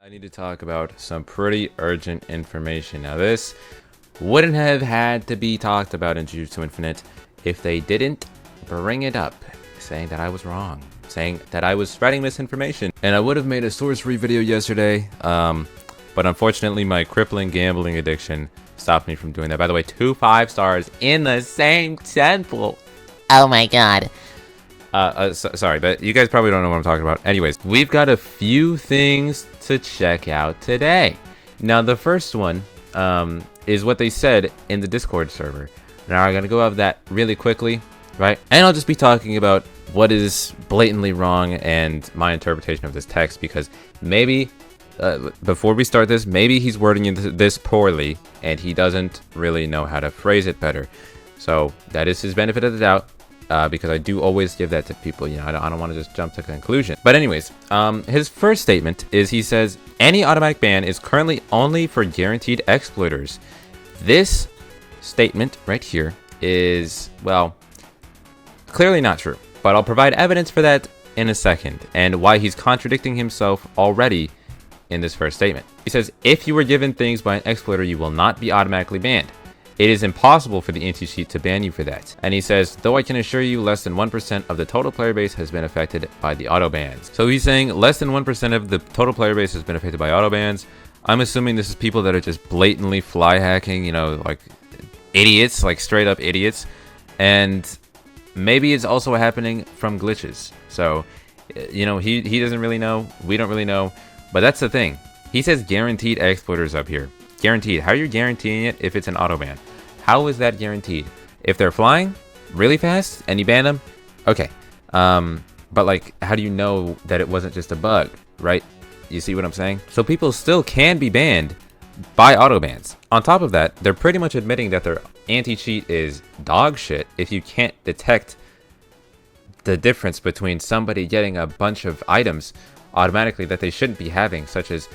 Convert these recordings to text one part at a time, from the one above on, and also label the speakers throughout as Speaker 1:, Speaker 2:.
Speaker 1: I need to talk about some pretty urgent information. Now, this wouldn't have had to be talked about in Jujutsu Infinite if they didn't bring it up, saying that I was wrong, saying that I was spreading misinformation. And I would have made a source-free video yesterday, but unfortunately my crippling gambling addiction stopped me from doing that. By the way, 2 5-stars in the same temple.
Speaker 2: Oh my god.
Speaker 1: Sorry, but you guys probably don't know what I'm talking about. Anyways, we've got a few things to check out today. Now, the first one is what they said in the Discord server. Now, I'm going to go over that really quickly, right? And I'll just be talking about what is blatantly wrong and my interpretation of this text, because maybe, before we start this, maybe he's wording this poorly and he doesn't really know how to phrase it better. So that is his benefit of the doubt. Because I do always give that to people, you know, I don't want to just jump to conclusion. But anyways, his first statement is he says, any automatic ban is currently only for guaranteed exploiters. This statement right here is, well, clearly not true. But I'll provide evidence for that in a second, and why he's contradicting himself already in this first statement. He says, if you were given things by an exploiter, you will not be automatically banned. It is impossible for the anti-cheat to ban you for that. And he says, though I can assure you less than 1% of the total player base has been affected by the auto bans. So he's saying less than 1% of the total player base has been affected by auto bans. I'm assuming this is people that are just blatantly fly hacking, you know, like idiots, like straight up idiots. And maybe it's also happening from glitches. So, you know, he doesn't really know. We don't really know. But that's the thing. He says guaranteed exploiters up here. Guaranteed. How are you guaranteeing it if it's an auto ban? How is that guaranteed? If they're flying really fast and you ban them, okay. But like, how do you know that it wasn't just a bug, right? You see what I'm saying? So people still can be banned by auto bans. On top of that, they're pretty much admitting that their anti-cheat is dog shit if you can't detect the difference between somebody getting a bunch of items automatically that they shouldn't be having, such as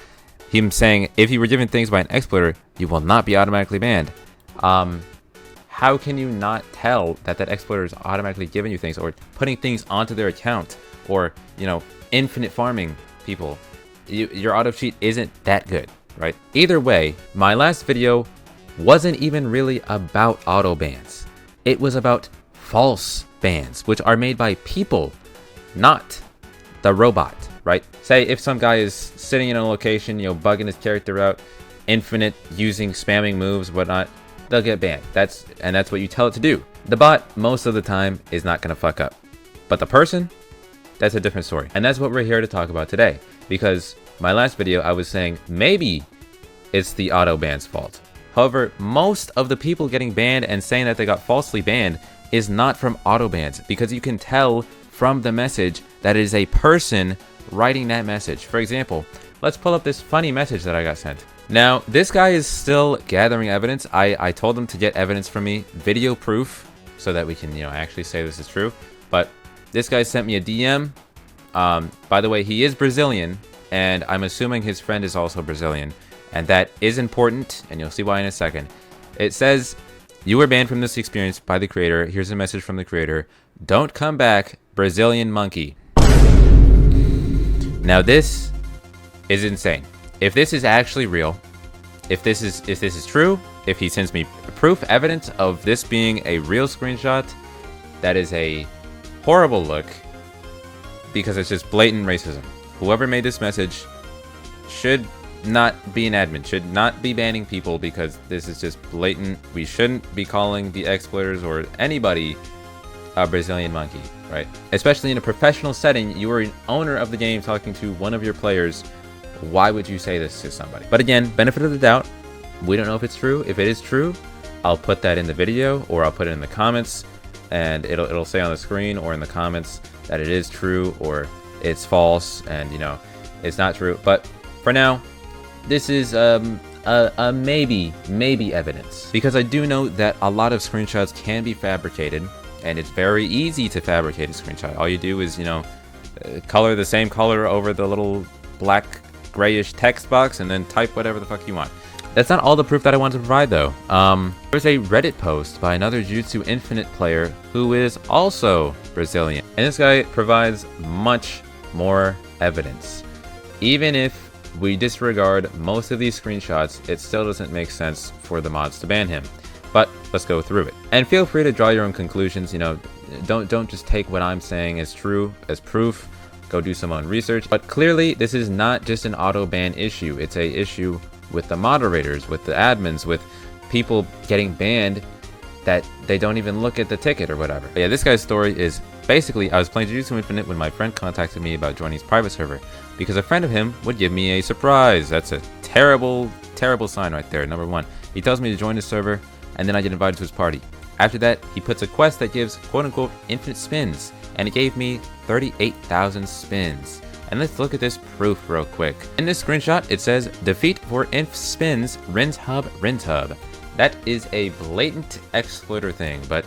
Speaker 1: him saying, if you were given things by an exploiter, you will not be automatically banned. How can you not tell that that exploiter is automatically giving you things, or putting things onto their account, or, you know, infinite farming people? Your auto cheat isn't that good, right? Either way, my last video wasn't even really about auto bans. It was about false bans, which are made by people, not the robot. Right? Say if some guy is sitting in a location, you know, bugging his character out, infinite, using spamming moves, whatnot, they'll get banned. That's what you tell it to do. The bot, most of the time, is not gonna fuck up. But the person, that's a different story. And that's what we're here to talk about today. Because my last video, I was saying maybe it's the auto ban's fault. However, most of the people getting banned and saying that they got falsely banned is not from auto bans, because you can tell from the message that it is a person writing that message. For example, let's pull up this funny message that I got sent. Now, this guy is still gathering evidence. I told him to get evidence from me, video proof, so that we can, you know, actually say this is true. But this guy sent me a DM. By the way, he is Brazilian, and I'm assuming his friend is also Brazilian, and that is important, and you'll see why in a second. It says, you were banned from this experience by the creator. Here's a message from the creator. Don't come back, Brazilian monkey. Now this is insane. If this is actually real, if this is true, if he sends me proof, evidence of this being a real screenshot, that is a horrible look, because it's just blatant racism. Whoever made this message should not be an admin, should not be banning people, because this is just blatant. We shouldn't be calling the exploiters or anybody a Brazilian monkey, right? Especially in a professional setting, you are an owner of the game talking to one of your players. Why would you say this to somebody? But again, benefit of the doubt. We don't know if it's true. If it is true, I'll put that in the video, or I'll put it in the comments, and it'll say on the screen or in the comments that it is true or it's false, and you know, it's not true. But for now, this is a maybe evidence, because I do know that a lot of screenshots can be fabricated. And it's very easy to fabricate a screenshot. All you do is, you know, color the same color over the little black grayish text box and then type whatever the fuck you want. That's not all the proof that I wanted to provide though. There's a Reddit post by another Jujutsu Infinite player who is also Brazilian. And this guy provides much more evidence. Even if we disregard most of these screenshots, it still doesn't make sense for the mods to ban him. But let's go through it. And feel free to draw your own conclusions. You know, don't just take what I'm saying as true, as proof. Go do some own research. But clearly, this is not just an auto ban issue. It's a issue with the moderators, with the admins, with people getting banned that they don't even look at the ticket or whatever. But yeah, this guy's story is basically, I was playing Jujutsu Infinite when my friend contacted me about joining his private server because a friend of him would give me a surprise. That's a terrible, terrible sign right there. Number one, he tells me to join his server and then I get invited to his party. After that, he puts a quest that gives quote-unquote infinite spins, and it gave me 38,000 spins. And let's look at this proof real quick. In this screenshot, it says, defeat for inf spins, rinse hub. That is a blatant exploiter thing, but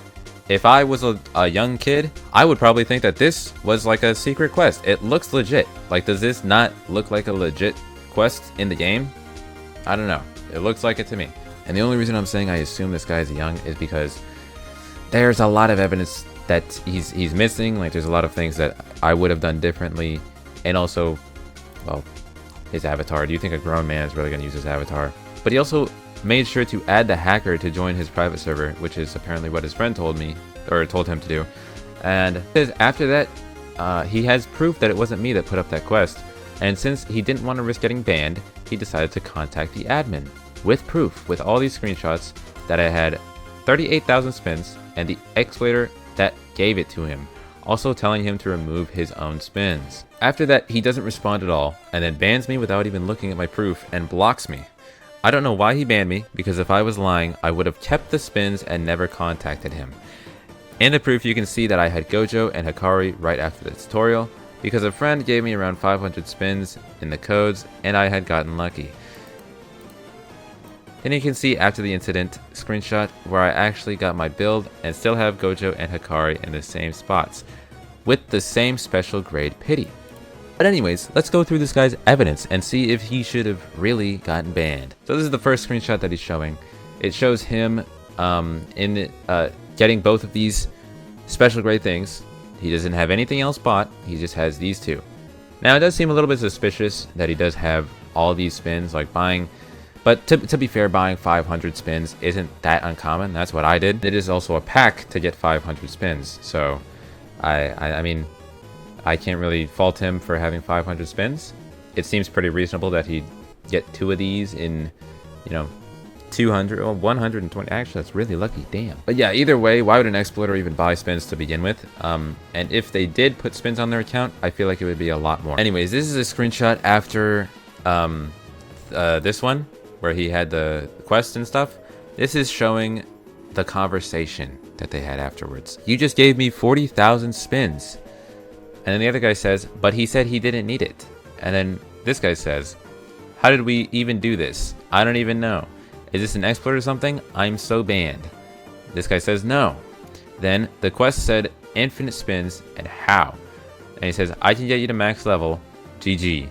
Speaker 1: if I was a young kid, I would probably think that this was like a secret quest. It looks legit. Like, does this not look like a legit quest in the game? I don't know. It looks like it to me. And the only reason I'm saying I assume this guy is young is because there's a lot of evidence that he's missing. Like, there's a lot of things that I would have done differently. And also, well, his avatar. Do you think a grown man is really going to use his avatar? But he also made sure to add the hacker to join his private server, which is apparently what his friend told me, or told him to do. And after that, he has proof that it wasn't me that put up that quest. And since he didn't want to risk getting banned, he decided to contact the admin with proof, with all these screenshots that I had 38,000 spins and the exploiter that gave it to him, also telling him to remove his own spins. After that, he doesn't respond at all, and then bans me without even looking at my proof and blocks me. I don't know why he banned me, because if I was lying, I would have kept the spins and never contacted him. In the proof, you can see that I had Gojo and Hikari right after the tutorial, because a friend gave me around 500 spins in the codes, and I had gotten lucky. Then you can see after the incident screenshot where I actually got my build and still have Gojo and Hikari in the same spots, with the same special grade pity. But anyways, let's go through this guy's evidence and see if he should have really gotten banned. So this is the first screenshot that he's showing. It shows him getting both of these special grade things. He doesn't have anything else bought, he just has these two. Now it does seem a little bit suspicious that he does have all these spins, like buying, but to be fair, buying 500 spins isn't that uncommon. That's what I did. It is also a pack to get 500 spins, so I mean, I can't really fault him for having 500 spins. It seems pretty reasonable that he'd get two of these in, you know, 200 or 120. Actually, that's really lucky. Damn. But yeah, either way, why would an exploiter even buy spins to begin with? And if they did put spins on their account, I feel like it would be a lot more. Anyways, this is a screenshot after this one where he had the quest and stuff. This is showing the conversation that they had afterwards. You just gave me 40,000 spins. And then the other guy says, but he said he didn't need it. And then this guy says, how did we even do this? I don't even know. Is this an exploit or something? I'm so banned. This guy says no. Then the quest said infinite spins and how. And he says, I can get you to max level. GG.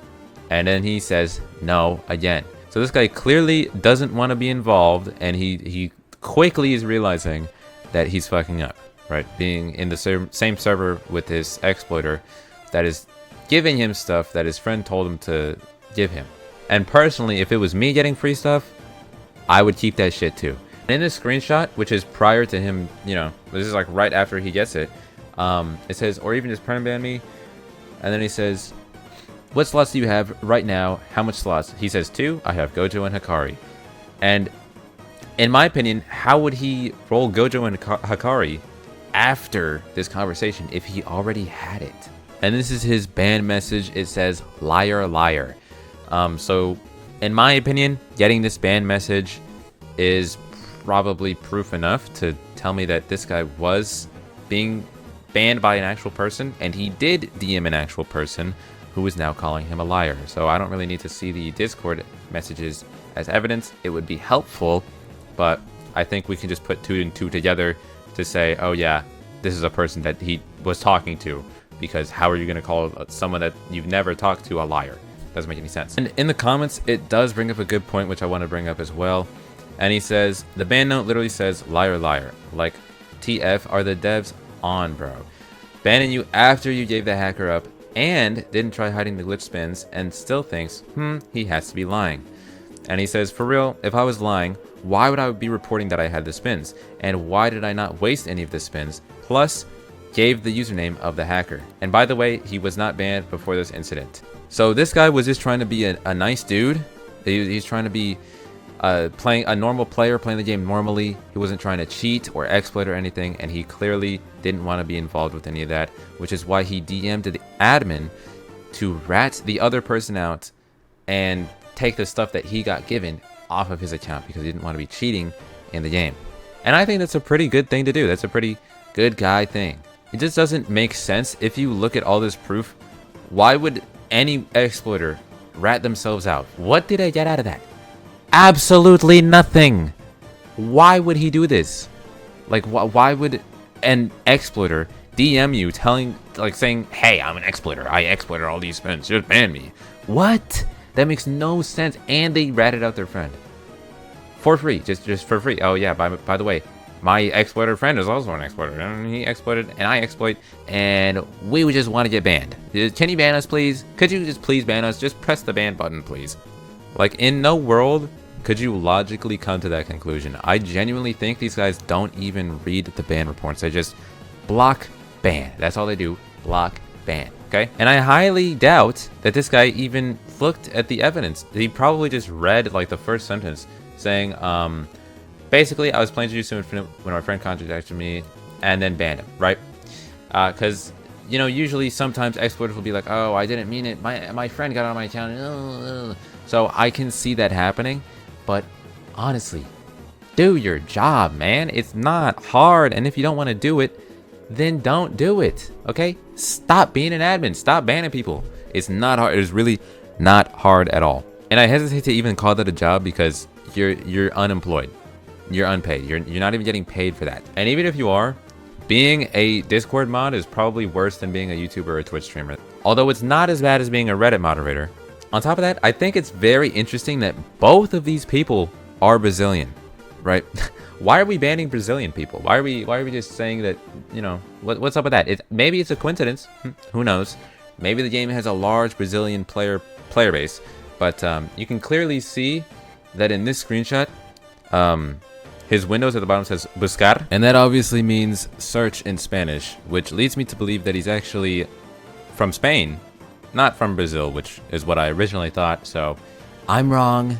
Speaker 1: And then he says no again. So this guy clearly doesn't want to be involved, and he quickly is realizing that he's fucking up, right? Being in the same server with his exploiter that is giving him stuff that his friend told him to give him. And personally, if it was me getting free stuff, I would keep that shit too. In this screenshot, which is prior to him, you know, this is like right after he gets it, it says, or even just ban me. And then he says, what slots do you have right now? How much slots? He says 2. I have Gojo and Hikari. And in my opinion, how would he roll Gojo and Hikari after this conversation if he already had it? And this is his ban message. It says, liar, liar. So in my opinion, getting this ban message is probably proof enough to tell me that this guy was being banned by an actual person, and he did DM an actual person who is now calling him a liar. So I don't really need to see the Discord messages as evidence. It would be helpful, but I think we can just put 2 and 2 together to say, oh yeah, this is a person that he was talking to, because how are you going to call someone that you've never talked to a liar? Doesn't make any sense. And in the comments, it does bring up a good point, which I want to bring up as well. And he says, the ban note literally says, liar, liar. Like, TF, are the devs on, bro? Banning you after you gave the hacker up and didn't try hiding the glitch spins and still thinks, he has to be lying. And he says, for real, if I was lying, why would I be reporting that I had the spins? And why did I not waste any of the spins? Plus, gave the username of the hacker. And by the way, he was not banned before this incident. So this guy was just trying to be a nice dude. He's trying to be playing a normal player, playing the game normally. He wasn't trying to cheat or exploit or anything, and he clearly didn't want to be involved with any of that, which is why he DM'd the admin to rat the other person out and take the stuff that he got given off of his account because he didn't want to be cheating in the game. And I think that's a pretty good thing to do. That's a pretty good guy thing. It just doesn't make sense. If you look at all this proof, why would any exploiter rat themselves out? What did I get out of that? Absolutely nothing. Why would he do this? Like, why would an exploiter DM you saying, hey, I'm an exploiter, I exploited all these spins, just ban me? What? That makes no sense. And they ratted out their friend for free, just for free. Oh yeah, by the way, my exploiter friend is also an exploiter, and he exploited and I exploit, and we would just want to get banned. Can you ban us, please? Could you just please ban us? Just press the ban button, please. Like, in no world could you logically come to that conclusion. I genuinely think these guys don't even read the ban reports. They just block, ban. That's all they do. Block, ban. Okay? And I highly doubt that this guy even looked at the evidence. He probably just read like the first sentence saying, basically, I was playing Jujutsu Infinite when my friend contacted me and then banned him, right? Because, you know, usually sometimes exploiters will be like, oh, I didn't mean it. My friend got on my account. So I can see that happening. But honestly, do your job, man. It's not hard. And if you don't want to do it, then don't do it. Okay? Stop being an admin. Stop banning people. It's not hard. It is really not hard at all. And I hesitate to even call that a job because you're unemployed. You're unpaid. You're not even getting paid for that. And even if you are, being a Discord mod is probably worse than being a YouTuber or a Twitch streamer. Although it's not as bad as being a Reddit moderator. On top of that, I think it's very interesting that both of these people are Brazilian, right? Why are we banning Brazilian people? Why are we just saying that, you know, what's up with that? Maybe it's a coincidence. Who knows? Maybe the game has a large Brazilian player base, but you can clearly see that in this screenshot, his Windows at the bottom says buscar, and that obviously means search in Spanish, which leads me to believe that he's actually from Spain, not from Brazil, which is what I originally thought. So I'm wrong.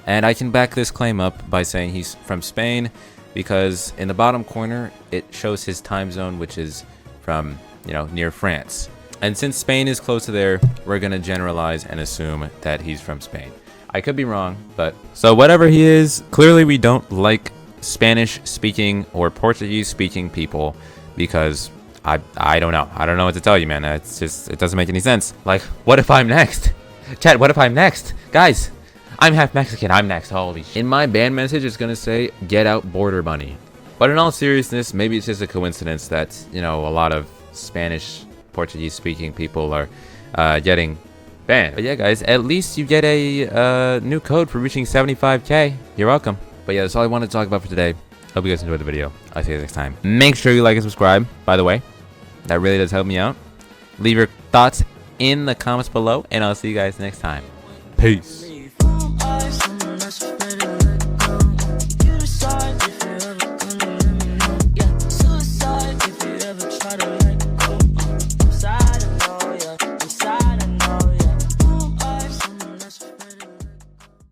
Speaker 1: And I can back this claim up by saying he's from Spain because in the bottom corner, it shows his time zone, which is from, you know, near France. And since Spain is close to there, we're going to generalize and assume that he's from Spain. I could be wrong, but so whatever he is, clearly we don't like Spanish speaking or Portuguese speaking people because I don't know. I don't know what to tell you, man. It's just, it doesn't make any sense. Like, what if I'm next? Chat, what if I'm next? Guys, I'm half Mexican. I'm next. Holy shit. In my ban message, it's going to say, get out border bunny. But in all seriousness, maybe it's just a coincidence that, you know, a lot of Spanish, Portuguese speaking people are getting banned. But yeah, guys, at least you get a new code for reaching 75K. You're welcome. But yeah, that's all I wanted to talk about for today. Hope you guys enjoyed the video. I'll see you guys next time. Make sure you like and subscribe, by the way. That really does help me out. Leave your thoughts in the comments below, and I'll see you guys next time. Peace.